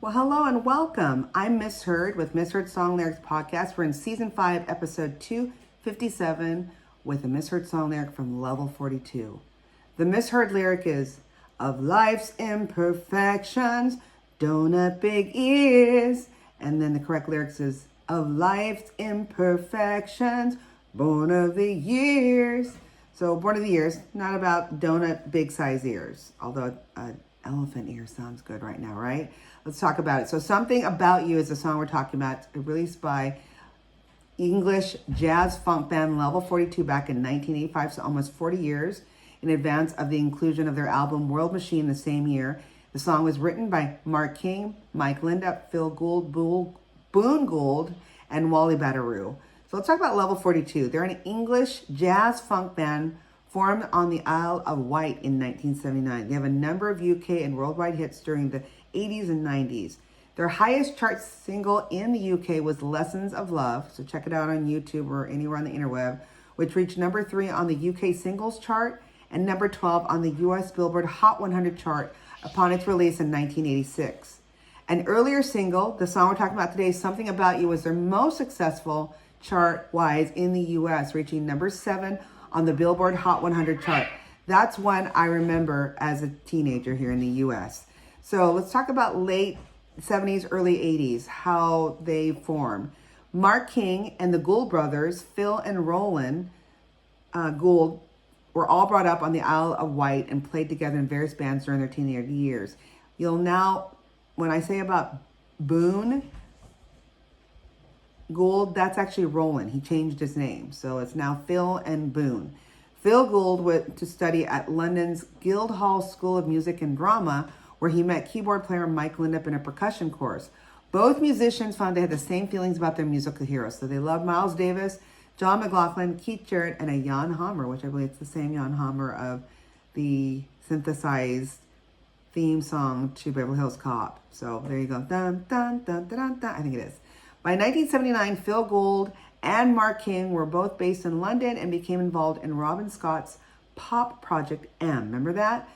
Well, hello and welcome. I'm Miss Heard with Miss Heard Song Lyrics Podcast. We're in Season 5, Episode 257 with a Miss Heard Song Lyric from Level 42. The Miss Heard lyric is, of life's imperfections, donut big ears. And then the correct lyrics is, of life's imperfections, born of the years. So born of the years, not about donut big size ears, although elephant ear sounds good right now, right? Let's talk about it. So Something About You is the song we're talking about, released by English jazz funk band Level 42 back in 1985, so almost 40 years in advance of the inclusion of their album World Machine the same year. The song was written by Mark King, Mike Lindup, Phil Gould, Boone Gould, and Wally Badarou. So let's talk about Level 42. They're an English jazz funk band formed on the Isle of Wight in 1979. They have a number of UK and worldwide hits during the 80s and 90s. Their highest chart single in the UK was Lessons of Love, so check it out on YouTube or anywhere on the interweb, which reached number 3 on the UK singles chart and number 12 on the US Billboard Hot 100 chart upon its release in 1986. An earlier single, the song we're talking about today, Something About You, was their most successful chart-wise in the US, reaching number 7 on the Billboard Hot 100 chart. That's one I remember as a teenager here in the US. So let's talk about late 70s, early 80s, how they formed. Mark King and the Gould brothers, Phil and Roland Gould, were all brought up on the Isle of Wight and played together in various bands during their teenage years. You'll now, when I say about Boone Gould, that's actually Roland. He changed his name. So it's now Phil and Boone. Phil Gould went to study at London's Guildhall School of Music and Drama, where he met keyboard player Mike Lindup in a percussion course. Both musicians found they had the same feelings about their musical heroes. So they loved Miles Davis, John McLaughlin, Keith Jarrett, and a Jan Hammer, which I believe it's the same Jan Hammer of the synthesized theme song to Beverly Hills Cop. So there you go. Dun, dun, dun, dun, dun, dun. I think it is. By 1979, Phil Gould and Mark King were both based in London and became involved in Robin Scott's pop project M. Remember that?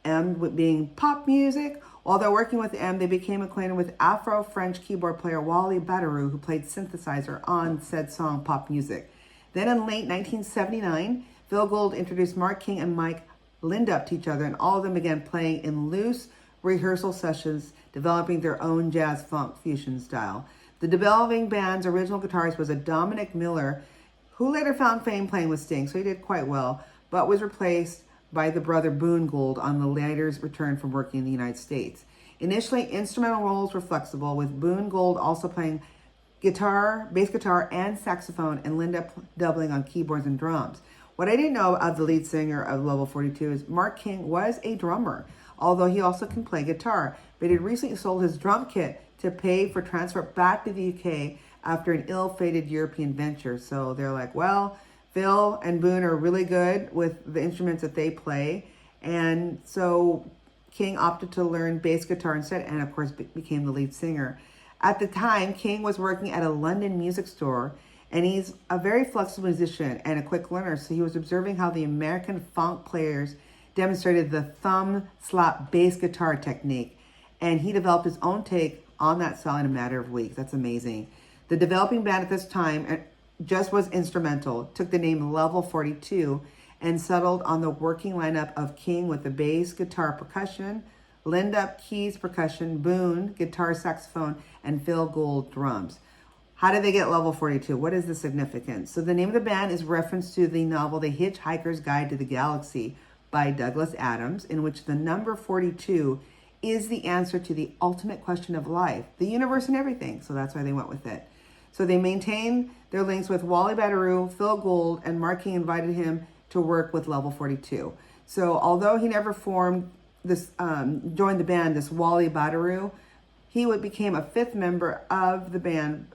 M being pop music. While they're working with M, they became acquainted with Afro-French keyboard player Wally Badarou, who played synthesizer on said song Pop Music. Then in late 1979, Phil Gould introduced Mark King and Mike Lindup to each other, and all of them began playing in loose rehearsal sessions, developing their own jazz funk fusion style. The developing band's original guitarist was a Dominic Miller, who later found fame playing with Sting, so he did quite well, but was replaced by the brother Boone Gould on the latter's return from working in the United States. Initially, instrumental roles were flexible, with Boone Gould also playing guitar, bass guitar, and saxophone, and Linda doubling on keyboards and drums. What I didn't know of the lead singer of Level 42 is Mark King was a drummer, although he also can play guitar, but he recently sold his drum kit to pay for transfer back to the UK after an ill-fated European venture. So they're like, well, Phil and Boone are really good with the instruments that they play. And so King opted to learn bass guitar instead and, of course, became the lead singer. At the time, King was working at a London music store, and he's a very flexible musician and a quick learner. So he was observing how the American funk players demonstrated the thumb slap bass guitar technique, and he developed his own take on that style in a matter of weeks. That's amazing. The developing band at this time just was instrumental, took the name Level 42, and settled on the working lineup of King with the bass, guitar, percussion, Lindup, keys, percussion, Boone, guitar, saxophone, and Phil Gould, drums. How did they get Level 42? What is the significance? So the name of the band is reference to the novel The Hitchhiker's Guide to the Galaxy by Douglas Adams, in which the number 42 is the answer to the ultimate question of life, the universe, and everything. So that's why they went with it. So they maintained their links with Wally Badarou, Phil Gould, and Mark King invited him to work with Level 42. So although he never formed this, joined the band, this Wally Badarou, he became a 5th member of the band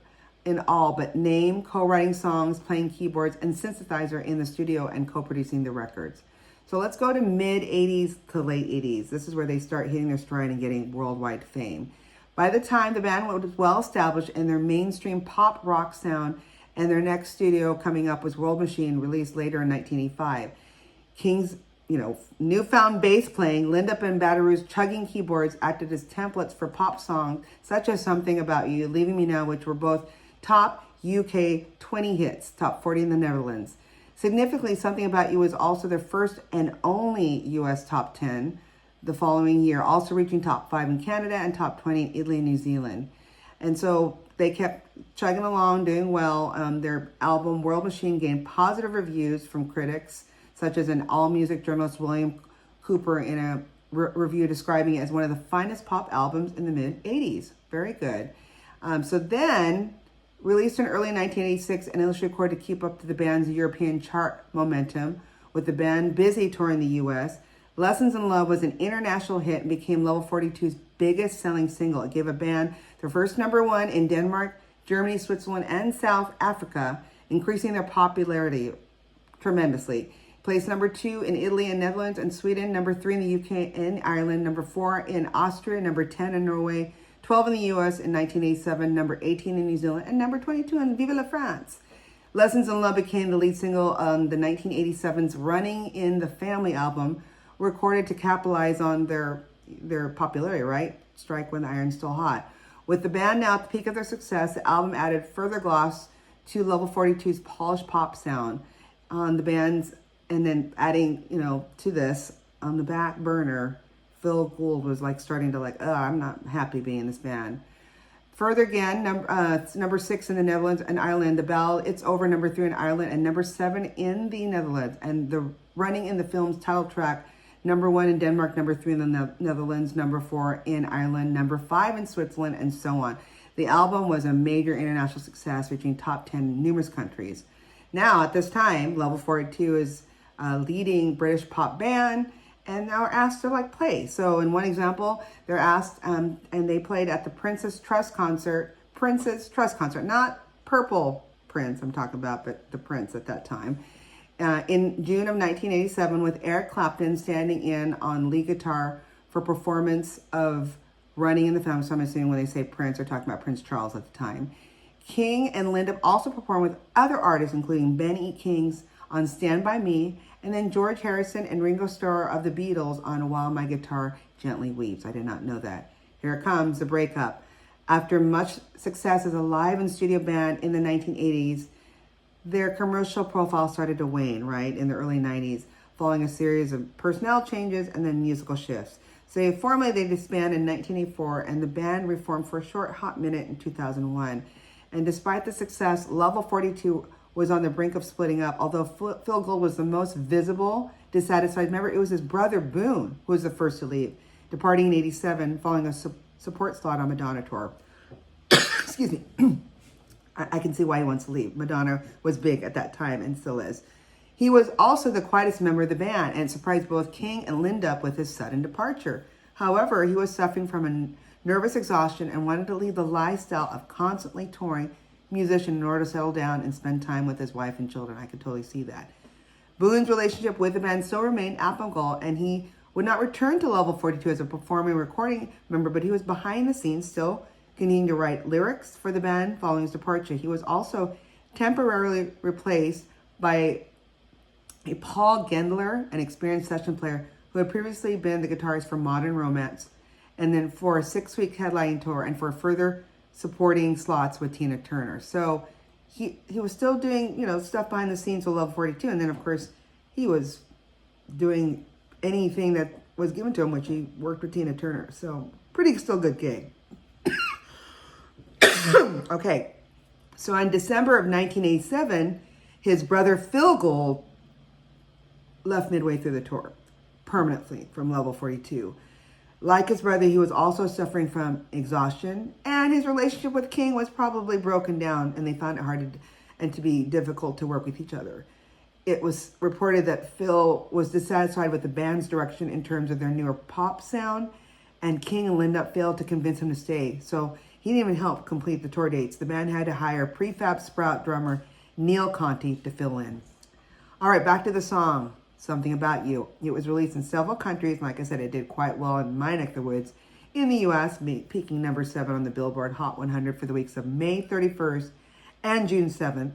in all but name, co-writing songs, playing keyboards, and synthesizer in the studio and co-producing the records. So let's go to mid-80s to late 80s. This is where they start hitting their stride and getting worldwide fame. By the time the band was well established in their mainstream pop rock sound, and their next studio coming up was World Machine, released later in 1985. King's newfound bass playing, Linda and Batterou's chugging keyboards acted as templates for pop songs such as Something About You, Leaving Me Now, which were both top UK 20 hits, top 40 in the Netherlands. Significantly, Something About You was also their first and only US top 10 the following year, also reaching top 5 in Canada and top 20 in Italy and New Zealand. And so they kept chugging along, doing well. Their album World Machine gained positive reviews from critics, such as an AllMusic journalist William Cooper in a review describing it as one of the finest pop albums in the mid-'80s. Very good. So then, released in early 1986, an illustrated record to keep up to the band's European chart momentum, with the band busy touring the U.S., Lessons in Love was an international hit and became Level 42's biggest selling single. It gave a band their first #1 in Denmark, Germany, Switzerland, and South Africa, increasing their popularity tremendously. Placed #2 in Italy and Netherlands and Sweden, #3 in the UK and Ireland, #4 in Austria, #10 in Norway, 12 in the US in 1987, #18 in New Zealand, and #22 in Vive la France. Lessons in Love became the lead single on the 1987's Running in the Family album, recorded to capitalize on their popularity, right? Strike when the iron's still hot. With the band now at the peak of their success, the album added further gloss to Level 42's polished pop sound on the band's, and then adding, to this, on the back burner, Phil Gould was starting to I'm not happy being in this band. Further again, number 6 in the Netherlands and Ireland, the ballad It's Over, #3 in Ireland, and #7 in the Netherlands. And the Running in the Film's title track, #1 in Denmark, #3 in the Netherlands, #4 in Ireland, #5 in Switzerland, and so on. The album was a major international success, reaching top 10 in numerous countries. Now, at this time, Level 42 is a leading British pop band, and now are asked to play. So in one example, they're asked, and they played at the Princess Trust concert, not Purple Prince I'm talking about, but the Prince at that time, in June of 1987, with Eric Clapton standing in on lead guitar for performance of Running in the Family. So I'm assuming when they say Prince, they're talking about Prince Charles at the time. King and Linda also performed with other artists, including Ben E. King's on Stand By Me, and then George Harrison and Ringo Starr of the Beatles on While My Guitar Gently Weeps. I did not know that. Here it comes, the breakup. After much success as a live and studio band in the 1980s, their commercial profile started to wane, right, in the early 90s, following a series of personnel changes and then musical shifts. So formally they disbanded in 1984, and the band reformed for a short hot minute in 2001. And despite the success, Level 42 was on the brink of splitting up. Although Phil Gould was the most visible, dissatisfied member, it was his brother Boone who was the first to leave, departing in 87 following a support slot on Madonna tour. Excuse me. I can see why he wants to leave. Madonna was big at that time and still is. He was also the quietest member of the band and surprised both King and Linda with his sudden departure. However, he was suffering from a nervous exhaustion and wanted to leave the lifestyle of constantly touring musician in order to settle down and spend time with his wife and children. I could totally see that. Boone's relationship with the band still remained admirable, and he would not return to Level 42 as a performing recording member, but he was behind the scenes still continuing to write lyrics for the band following his departure. He was also temporarily replaced by a Paul Gendler, an experienced session player who had previously been the guitarist for Modern Romance, and then for a 6-week headlining tour and for further supporting slots with Tina Turner. So he was still doing, stuff behind the scenes with Level 42. And then, of course, he was doing anything that was given to him, which he worked with Tina Turner. So pretty still good gig. Okay. So in December of 1987, his brother Phil Gould left midway through the tour permanently from Level 42. Like his brother, he was also suffering from exhaustion, and his relationship with King was probably broken down, and they found it hard to be difficult to work with each other. It was reported that Phil was dissatisfied with the band's direction in terms of their newer pop sound, and King and Linda failed to convince him to stay. So he didn't even help complete the tour dates. The band had to hire prefab Sprout drummer Neil Conti to fill in. All right, back to the song. Something About You. It was released in several countries. Like I said, it did quite well in my neck of the woods. In the U.S., peaking #7 on the Billboard Hot 100 for the weeks of May 31st and June 7th.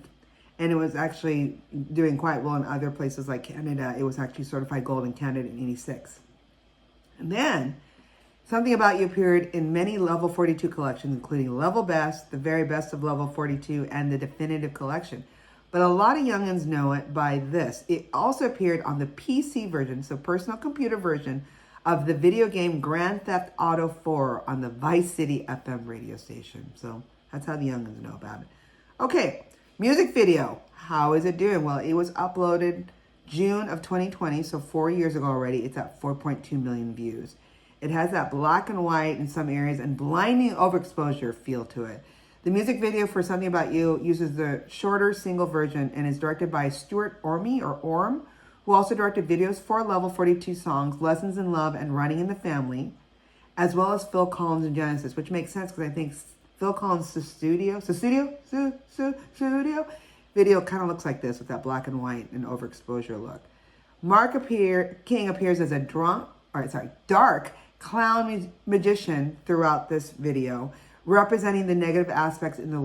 And it was actually doing quite well in other places like Canada. It was actually certified gold in Canada in 86. And then Something About You appeared in many Level 42 collections, including Level Best, The Very Best of Level 42, and the Definitive Collection. But a lot of youngins know it by this. It also appeared on the PC version, so personal computer version, of the video game Grand Theft Auto 4 on the Vice City FM radio station. So that's how the youngins know about it. Okay, music video. How is it doing? Well, it was uploaded June of 2020, so 4 years ago already. It's at 4.2 million views. It has that black and white in some areas and blinding overexposure feel to it. The music video for Something About You uses the shorter single version and is directed by Stuart Orm, who also directed videos for Level 42 songs, Lessons in Love and Running in the Family, as well as Phil Collins and Genesis, which makes sense because I think Phil Collins' studio video kind of looks like this with that black and white and overexposure look. King appears as a dark clown magician throughout this video, representing the negative aspects in the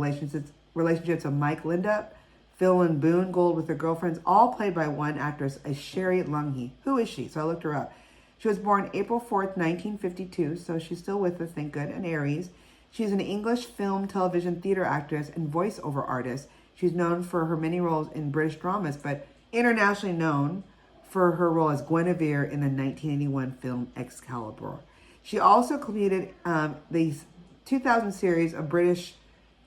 relationships of Mike Lindup, Phil and Boone Gould with their girlfriends, all played by one actress, a Sherry Lungi. Who is she? So I looked her up. She was born April 4th, 1952, so she's still with us, thank good, an Aries. She's an English film, television, theater actress, and voiceover artist. She's known for her many roles in British dramas, but internationally known for her role as Guinevere in the 1981 film Excalibur. She also completed the 2000 series of British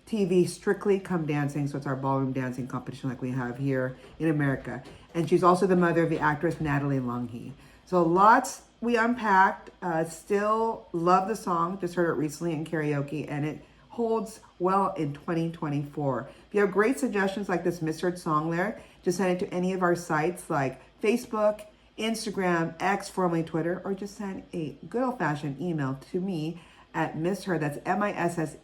TV Strictly Come Dancing, so it's our ballroom dancing competition like we have here in America. And she's also the mother of the actress Natalie Lungi. So lots we unpacked. Still love the song, just heard it recently in karaoke, and it holds well in 2024. If you have great suggestions like this misheard song lyric, just send it to any of our sites like Facebook, Instagram, X, formerly Twitter, or just send a good old-fashioned email to me at misheard, that's MISSHEARD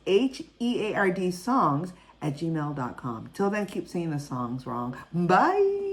songs @gmail.com. Till then, keep singing the songs wrong. Bye!